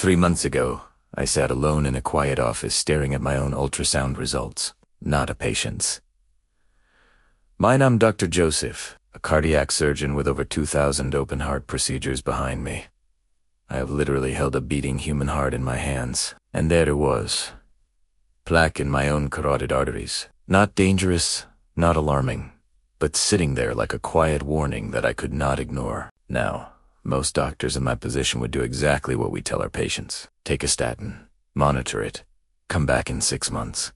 3 months ago, I sat alone in a quiet office staring at my own ultrasound results, not a patient's. I'm Dr. Joseph, a cardiac surgeon with over 2,000 open heart procedures behind me. I have literally held a beating human heart in my hands, and there it was. Plaque in my own carotid arteries. Not dangerous, not alarming, but sitting there like a quiet warning that I could not ignore. Now, most doctors in my position would do exactly what we tell our patients. Take a statin, monitor it, come back in 6 months.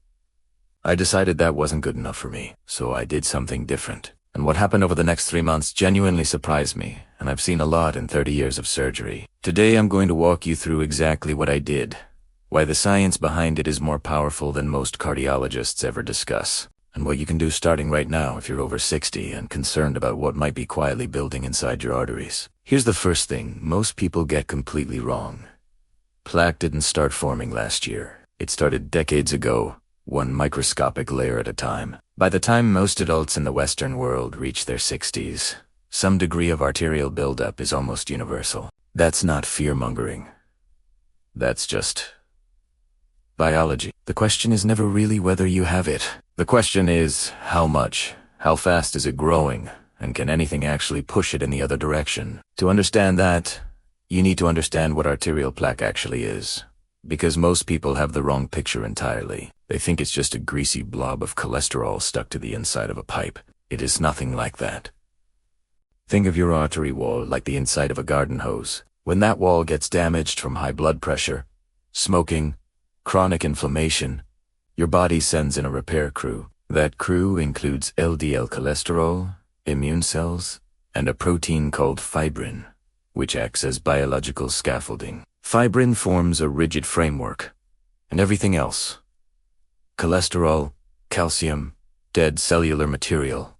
I decided that wasn't good enough for me, so I did something different. And what happened over the next 3 months genuinely surprised me, and I've seen a lot in 30 years of surgery. Today I'm going to walk you through exactly what I did, why the science behind it is more powerful than most cardiologists ever discuss, and what you can do starting right now if you're over 60 and concerned about what might be quietly building inside your arteries. Here's the first thing most people get completely wrong. Plaque didn't start forming last year. It started decades ago, one microscopic layer at a time. By the time most adults in the Western world reach their 60s, some degree of arterial buildup is almost universal. That's not fear-mongering. That's just biology. The question is never really whether you have it. The question is, how much? How fast is it growing? And can anything actually push it in the other direction? To understand that, you need to understand what arterial plaque actually is. Because most people have the wrong picture entirely. They think it's just a greasy blob of cholesterol stuck to the inside of a pipe. It is nothing like that. Think of your artery wall like the inside of a garden hose. When that wall gets damaged from high blood pressure, smoking, chronic inflammation, your body sends in a repair crew. That crew includes LDL cholesterol, immune cells, and a protein called fibrin, which acts as biological scaffolding. Fibrin forms a rigid framework, and everything else, cholesterol, calcium, dead cellular material,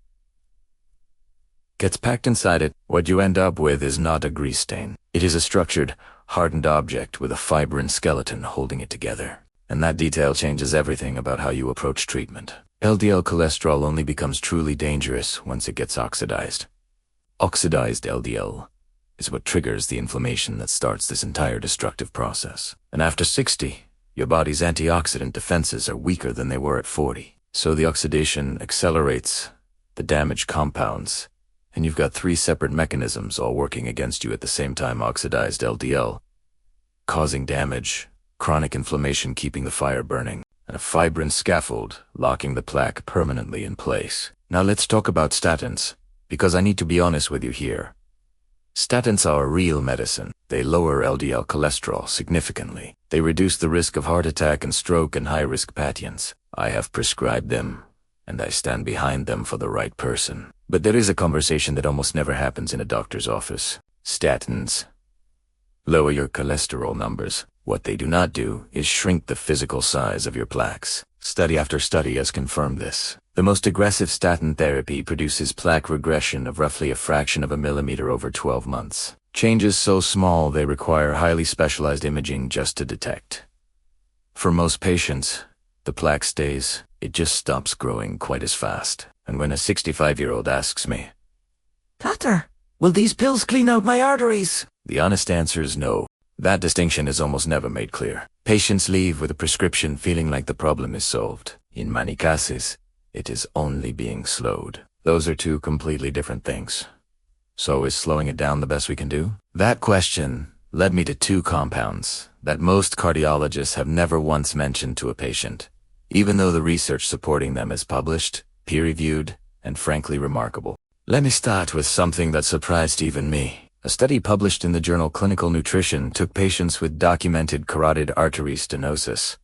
gets packed inside it. What you end up with is not a grease stain. It is a structured, hardened object with a fibrin skeleton holding it together. And that detail changes everything about how you approach treatment. LDL cholesterol only becomes truly dangerous once it gets oxidized. Oxidized LDL is what triggers the inflammation that starts this entire destructive process. And after 60, your body's antioxidant defenses are weaker than they were at 40. So the oxidation accelerates, the damage compounds, and you've got 3 separate mechanisms all working against you at the same time. Oxidized LDL, causing damage, chronic inflammation keeping the fire burning, and a fibrin scaffold locking the plaque permanently in place. Now let's talk about statins, because I need to be honest with you here. Statins are a real medicine. They lower LDL cholesterol significantly. They reduce the risk of heart attack and stroke in high-risk patients. I have prescribed them, and I stand behind them for the right person. But there is a conversation that almost never happens in a doctor's office. Statins lower your cholesterol numbers. What they do not do is shrink the physical size of your plaques. Study after study has confirmed this. The most aggressive statin therapy produces plaque regression of roughly a fraction of a millimeter over 12 months. Changes so small they require highly specialized imaging just to detect. For most patients, the plaque stays. It just stops growing quite as fast. And when a 65-year-old asks me, "Doctor, will these pills clean out my arteries?" the honest answer is no. That distinction is almost never made clear. Patients leave with a prescription feeling like the problem is solved. In many cases, it is only being slowed. Those are 2 completely different things. So is slowing it down the best we can do? That question led me to 2 compounds that most cardiologists have never once mentioned to a patient, even though the research supporting them is published, peer-reviewed, and frankly remarkable. Let me start with something that surprised even me. A study published in the journal Clinical Nutrition took patients with documented carotid artery stenosis,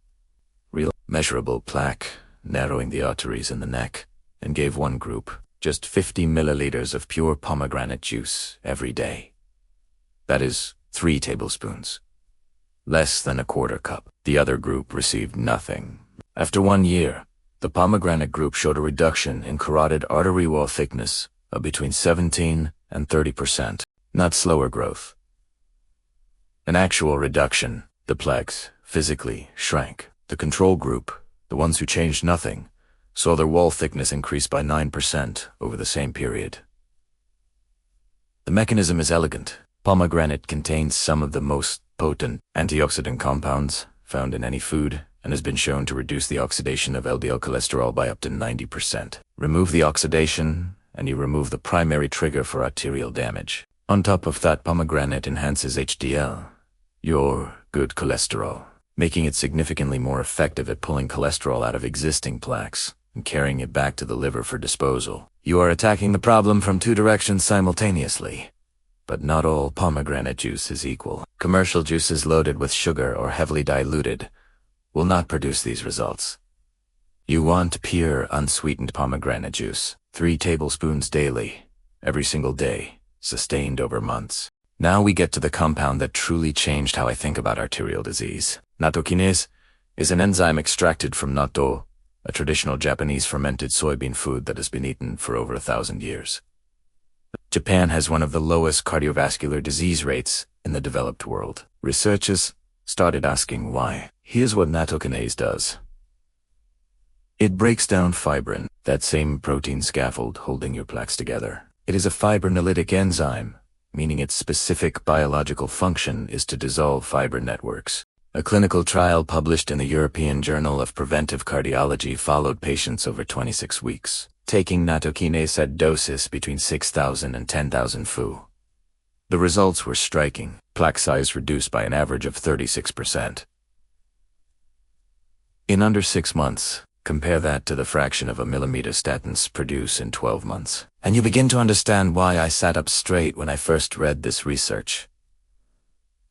real measurable plaque, narrowing the arteries in the neck, and gave one group just 50 milliliters of pure pomegranate juice every day. That is 3 tablespoons. Less than a quarter cup. The other group received nothing. After 1 year, the pomegranate group showed a reduction in carotid artery wall thickness of between 17 and 30%. Not slower growth. An actual reduction. The plaques physically shrank. The control group, the ones who changed nothing, saw their wall thickness increase by 9% over the same period. The mechanism is elegant. Pomegranate contains some of the most potent antioxidant compounds found in any food and has been shown to reduce the oxidation of LDL cholesterol by up to 90%. Remove the oxidation, and you remove the primary trigger for arterial damage. On top of that, pomegranate enhances HDL, your good cholesterol, making it significantly more effective at pulling cholesterol out of existing plaques and carrying it back to the liver for disposal. You are attacking the problem from two directions simultaneously. But not all pomegranate juice is equal. Commercial juices loaded with sugar or heavily diluted will not produce these results. You want pure, unsweetened pomegranate juice. 3 tablespoons daily, every single day, sustained over months. Now we get to the compound that truly changed how I think about arterial disease. Nattokinase is an enzyme extracted from natto, a traditional Japanese fermented soybean food that has been eaten for over 1,000 years. Japan has one of the lowest cardiovascular disease rates in the developed world. Researchers started asking why. Here's what nattokinase does. It breaks down fibrin, that same protein scaffold holding your plaques together. It is a fibrinolytic enzyme, meaning its specific biological function is to dissolve fibrin networks. A clinical trial published in the European Journal of Preventive Cardiology followed patients over 26 weeks, taking nattokinase at doses between 6,000 and 10,000 Fu. The results were striking. Plaque size reduced by an average of 36%. In under 6 months, compare that to the fraction of a millimeter statins produce in 12 months. And you begin to understand why I sat up straight when I first read this research.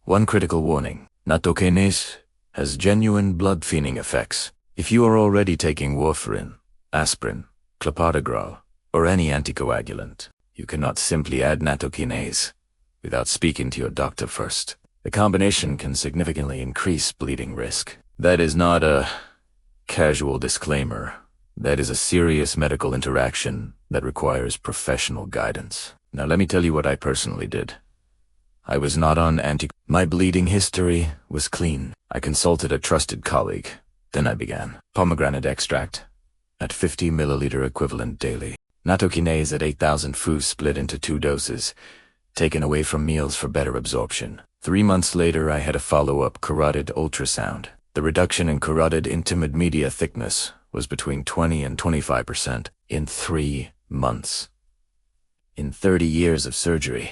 One critical warning. Nattokinase has genuine blood-thinning effects. If you are already taking warfarin, aspirin, clopidogrel, or any anticoagulant, you cannot simply add nattokinase without speaking to your doctor first. The combination can significantly increase bleeding risk. That is not a casual disclaimer. That is a serious medical interaction that requires professional guidance. Now let me tell you what I personally did. I was not on My bleeding history was clean. I consulted a trusted colleague. Then I began. Pomegranate extract at 50 milliliter equivalent daily. Nattokinase at 8,000 Fu split into 2 doses, taken away from meals for better absorption. 3 months later, I had a follow-up carotid ultrasound. The reduction in carotid intimate media thickness was between 20 and 25% in 3 months. In 30 years of surgery,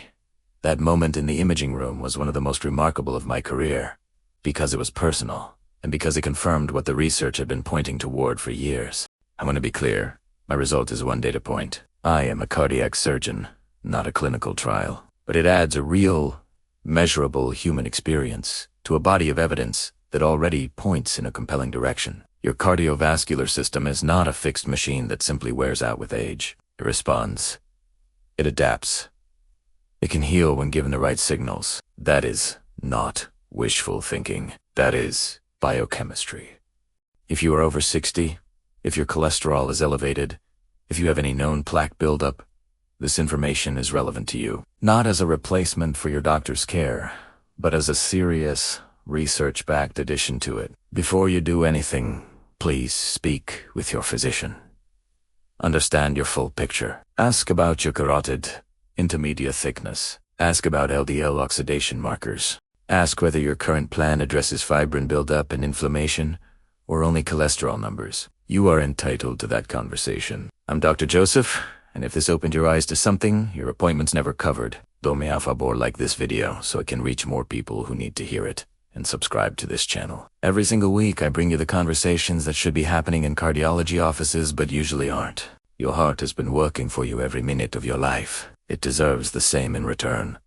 that moment in the imaging room was one of the most remarkable of my career, because it was personal, and because it confirmed what the research had been pointing toward for years. I want to be clear, my result is one data point. I am a cardiac surgeon, not a clinical trial. But it adds a real, measurable human experience to a body of evidence that already points in a compelling direction. Your cardiovascular system is not a fixed machine that simply wears out with age. It responds. It adapts. It can heal when given the right signals. That is not wishful thinking. That is biochemistry. If you are over 60, if your cholesterol is elevated, if you have any known plaque buildup, this information is relevant to you. Not as a replacement for your doctor's care, but as a serious, research-backed addition to it. Before you do anything, please speak with your physician. Understand your full picture. Ask about your carotid intermediate thickness. Ask about LDL oxidation markers. Ask whether your current plan addresses fibrin buildup and inflammation, or only cholesterol numbers. You are entitled to that conversation. I'm Dr. Joseph, and if this opened your eyes to something your appointment's never covered, do me a favor, like this video so it can reach more people who need to hear it, and subscribe to this channel. Every single week I bring you the conversations that should be happening in cardiology offices but usually aren't. Your heart has been working for you every minute of your life. It deserves the same in return.